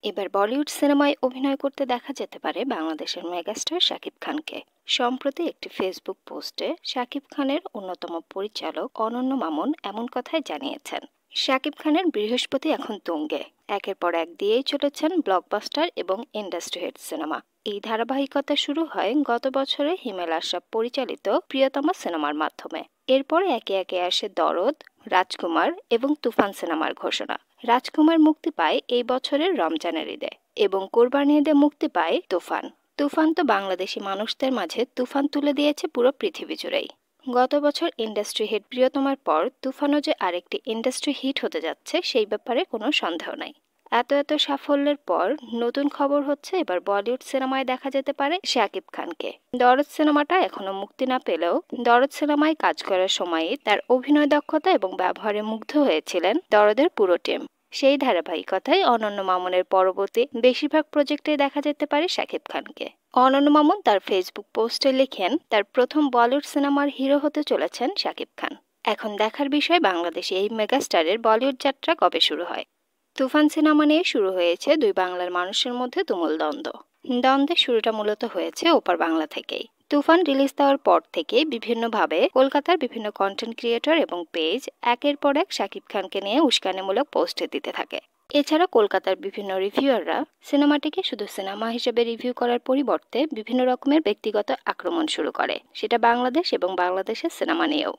এবার বলিউড সিনেমায় অভিনয় করতে দেখা যেতে পারে বাংলাদেশের মেগাস্টার শাকিব খানকে। সম্প্রতি একটি ফেসবুক পোস্টে শাকিব খানের অন্যতম পরিচালক অনন্য মামুন এমন কথাই জানিয়েছেন। শাকিব খানের বৃহস্পতি এখন তুঙ্গে, একের পর এক দিয়েই চলেছেন ব্লকবাস্টার এবং ইন্ডাস্ট্রি হিট সিনেমা। এই ধারাবাহিকতা শুরু হয় গত বছরে হিমেল আশরাফ পরিচালিত প্রিয়তমা সিনেমার মাধ্যমে। এরপর একে একে আসে দরদ, রাজকুমার এবং তুফান সিনেমার ঘোষণা। রাজকুমার মুক্তি পায় এই বছরের রমজানের ঈদে এবং কোরবানি ঈদে মুক্তি পায় তুফান। তুফান তো বাংলাদেশি মানুষদের মাঝে তুফান তুলে দিয়েছে পুরো পৃথিবী জুড়েই। গত বছর ইন্ডাস্ট্রি হিট প্রিয়তমার পর তুফানও যে আরেকটি ইন্ডাস্ট্রি হিট হতে যাচ্ছে সেই ব্যাপারে কোনো সন্দেহ নাই। এত সাফল্যের পর নতুন খবর হচ্ছে এবার বলিউড সিনেমায় দেখা যেতে পারে শাকিব খানকে। দরদ সিনেমাটা এখনো মুক্তি না পেলেও দরদ সিনেমায় কাজ করার সময়ই তার অভিনয় দক্ষতা এবং ব্যবহারে মুগ্ধ হয়েছিলেন দরদের পুরো টিম। সেই ধারাবাহিকতায় অনন্য মামুনের পরবর্তী বেশিরভাগ প্রজেক্টে দেখা যেতে পারে শাকিব খানকে। অনন্য মামুন তার ফেসবুক পোস্টে লেখেন, তার প্রথম বলিউড সিনেমার হিরো হতে চলেছেন শাকিব খান। এখন দেখার বিষয় বাংলাদেশে এই মেগাস্টারের বলিউড যাত্রা কবে শুরু হয়। তুফান সিনেমা নিয়ে শুরু হয়েছে দুই বাংলার মানুষের মধ্যে তুমুল দ্বন্দ্বের শুরুটা মূলত হয়েছে ওপার বাংলা থেকেই। তুফান রিলিজ দেওয়ার পর থেকে বিভিন্নভাবে কলকাতার বিভিন্ন কন্টেন্ট ক্রিয়েটর এবং পেজ একের পর এক শাকিব খানকে নিয়ে উস্কানিমূলক পোস্ট দিতে থাকে। এছাড়া কলকাতার বিভিন্ন রিভিউয়াররা সিনেমাটিকে শুধু সিনেমা হিসেবে রিভিউ করার পরিবর্তে বিভিন্ন রকমের ব্যক্তিগত আক্রমণ শুরু করে, সেটা বাংলাদেশ এবং বাংলাদেশের সিনেমা নিয়েও।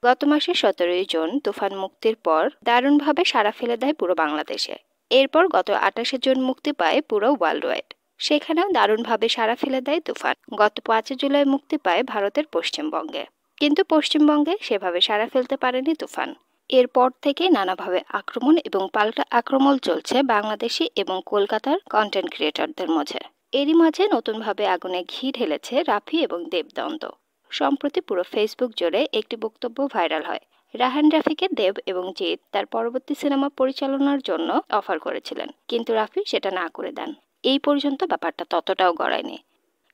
গত মাসের 17 জুন তুফান মুক্তির পর দারুণভাবে সাড়া ফেলে দেয় পুরো বাংলাদেশে। এরপর গত 28 জুন মুক্তি পায় পুরো ওয়ার্ল্ড ওয়াইড। সেখানেও দারুণভাবে সাড়া ফেলে দেয় তুফান। গত 5 জুলাই মুক্তি পায় ভারতের পশ্চিমবঙ্গে। কিন্তু পশ্চিমবঙ্গে সেভাবে সাড়া ফেলতে পারেনি তুফান। এরপর থেকে নানাভাবে আক্রমণ এবং পাল্টা আক্রমণ চলছে বাংলাদেশি এবং কলকাতার কন্টেন্ট ক্রিয়েটরদের মাঝে। এরই মাঝে নতুনভাবে আগুনে ঘি ঢেলেছে রাফি এবং দেবদন্দ। সম্প্রতি পুরো ফেসবুক জুড়ে একটি বক্তব্য ভাইরাল হয়। রাহান রাফিকে দেব এবং জিৎ তার পরবর্তী সিনেমা পরিচালনার জন্য অফার করেছিলেন, কিন্তু রাফি সেটা না করে দেন। এই পর্যন্ত ব্যাপারটা ততটাও গড়ায়নি।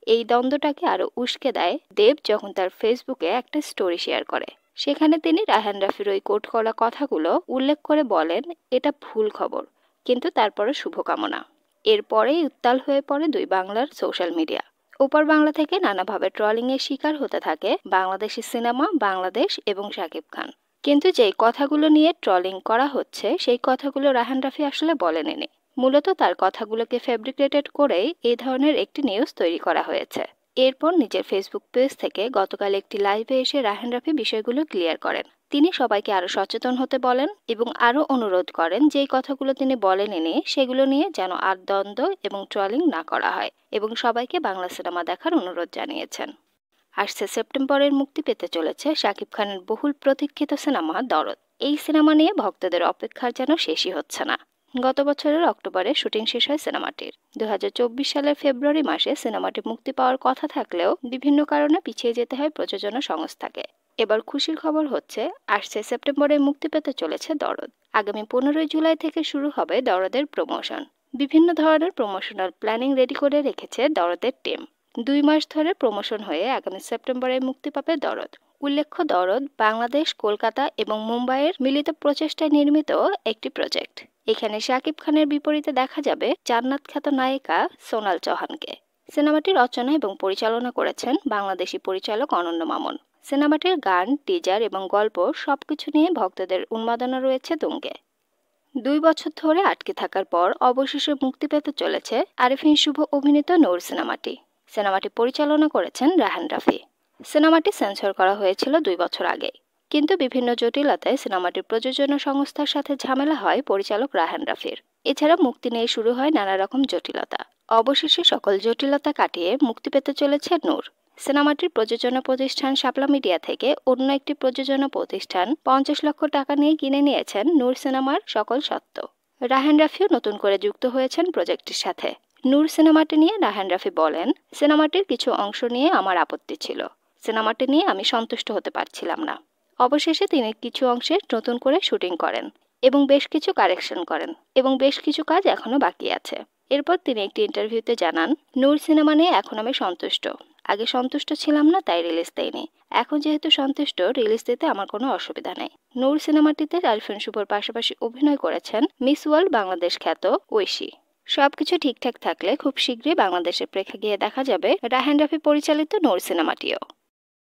এই দ্বন্দ্বটাকে আরো উস্কে দেয় দেব যখন তার ফেসবুকে একটা স্টোরি শেয়ার করে। সেখানে তিনি রাহান রাফির ওই কোট করা কথাগুলো উল্লেখ করে বলেন, এটা ভুল খবর, কিন্তু তারপরে শুভকামনা। এরপরেই উত্তাল হয়ে পড়ে দুই বাংলার সোশ্যাল মিডিয়া। ওপার বাংলা থেকে নানাভাবে ট্রলিং এর শিকার হতে থাকে বাংলাদেশি সিনেমা, বাংলাদেশ এবং শাকিব খান। কিন্তু যেই কথাগুলো নিয়ে ট্রলিং করা হচ্ছে সেই কথাগুলো রাহান রাফি আসলে বলেননি। মূলত তার কথাগুলোকে ফ্যাব্রিকেটেড করেই এই ধরনের একটি নিউজ তৈরি করা হয়েছে। এরপর নিজের ফেসবুক পেজ থেকে গতকাল একটি লাইভে এসে রাহান রাফি বিষয়গুলো ক্লিয়ার করেন। তিনি সবাইকে আরো সচেতন হতে বলেন এবং আরো অনুরোধ করেন যেই কথাগুলো তিনি বলেননি সেগুলো নিয়ে যেন আর দ্বন্দ্ব এবং ট্রলিং না করা হয়, এবং সবাইকে বাংলা সিনেমা দেখার অনুরোধ জানিয়েছেন। আসছে সেপ্টেম্বরের মুক্তি পেতে চলেছে শাকিব খানের বহুল প্রতীক্ষিত সিনেমা দরদ। এই সিনেমা নিয়ে ভক্তদের অপেক্ষার যেন শেষই হচ্ছে না। গত বছরের অক্টোবরে শুটিং শেষ হয় সিনেমাটির। 2024 সালের ফেব্রুয়ারি মাসে সিনেমাটি মুক্তি পাওয়ার কথা থাকলেও বিভিন্ন কারণে পিছিয়ে যেতে হয় প্রযোজনা সংস্থাকে। এবার খুশির খবর হচ্ছে আসছে সেপ্টেম্বরে মুক্তি পেতে চলেছে দরদ। আগামী 15 জুলাই থেকে শুরু হবে দরদের প্রমোশন। বিভিন্ন ধরনের প্রমোশনাল প্ল্যানিং রেডি করে রেখেছে দরদের টিম। 2 মাস ধরে প্রমোশন হয়ে আগামী সেপ্টেম্বরে মুক্তি পাবে দরদ। উল্লেখ্য, দরদ বাংলাদেশ, কলকাতা এবং মুম্বাইয়ের মিলিত প্রচেষ্টায় নির্মিত একটি প্রজেক্ট। এখানে শাকিব খানের বিপরীতে দেখা যাবে জান্নাত খ্যাত নায়িকা সোনাল চৌহানকে। সিনেমাটি রচনা এবং পরিচালনা করেছেন বাংলাদেশি পরিচালক অনন্য মামুন। সিনেমাটির গান, টিজার এবং গল্প সবকিছু নিয়ে ভক্তদের উন্মাদনা রয়েছে তুঙ্গে। 2 বছর ধরে আটকে থাকার পর অবশেষে মুক্তি পেতে চলেছে আরিফিন শুভ অভিনীত নূর সিনেমাটি। সিনেমাটি পরিচালনা করেছেন রাহান রাফি। সিনেমাটি সেন্সর করা হয়েছিল 2 বছর আগে, কিন্তু বিভিন্ন জটিলতায় সিনেমাটির প্রযোজনা সংস্থার সাথে ঝামেলা হয় পরিচালক রাহান রাফির। এছাড়া মুক্তি নিয়ে শুরু হয় নানা রকম জটিলতা। অবশেষে সকল জটিলতা কাটিয়ে মুক্তি পেতে চলেছে নূর। সিনেমাটির প্রযোজনা প্রতিষ্ঠান শাপলা মিডিয়া থেকে অন্য একটি প্রযোজনা প্রতিষ্ঠান 50 লক্ষ টাকা নিয়ে কিনে নিয়েছেন নূর সিনেমার সকল স্বত্ব। রাহান রাফিও নতুন করে যুক্ত হয়েছেন প্রজেক্টটির সাথে। নূর সিনেমাটি নিয়ে রাহান রাফি বলেন, সিনেমাটির কিছু অংশ নিয়ে আমার আপত্তি ছিল। সিনেমাটি নিয়ে আমি সন্তুষ্ট হতে পারছিলাম না। অবশেষে তিনি কিছু অংশে নতুন করে শুটিং করেন এবং বেশ কিছু কারেকশন করেন এবং বেশ কিছু কাজ এখনো বাকি আছে। এরপর তিনি একটি ইন্টারভিউতে জানান, নূর সিনেমা নিয়ে এখন আমি সন্তুষ্ট। আগে সন্তুষ্ট ছিলাম না, তাই রিলিজ দেয়নি। এখন যেহেতু সন্তুষ্ট, রিলিজ দিতে আমার কোনো অসুবিধা নেই। নূর সিনেমাটিতে আরিফিন শুভর পাশাপাশি অভিনয় করেছেন মিস ওয়ার্ল্ড বাংলাদেশ খ্যাত ঐশী। সবকিছু ঠিকঠাক থাকলে খুব শীঘ্রই বাংলাদেশের প্রেক্ষাগৃহে দেখা যাবে রায়হান রাফি পরিচালিত নূর সিনেমাটিও।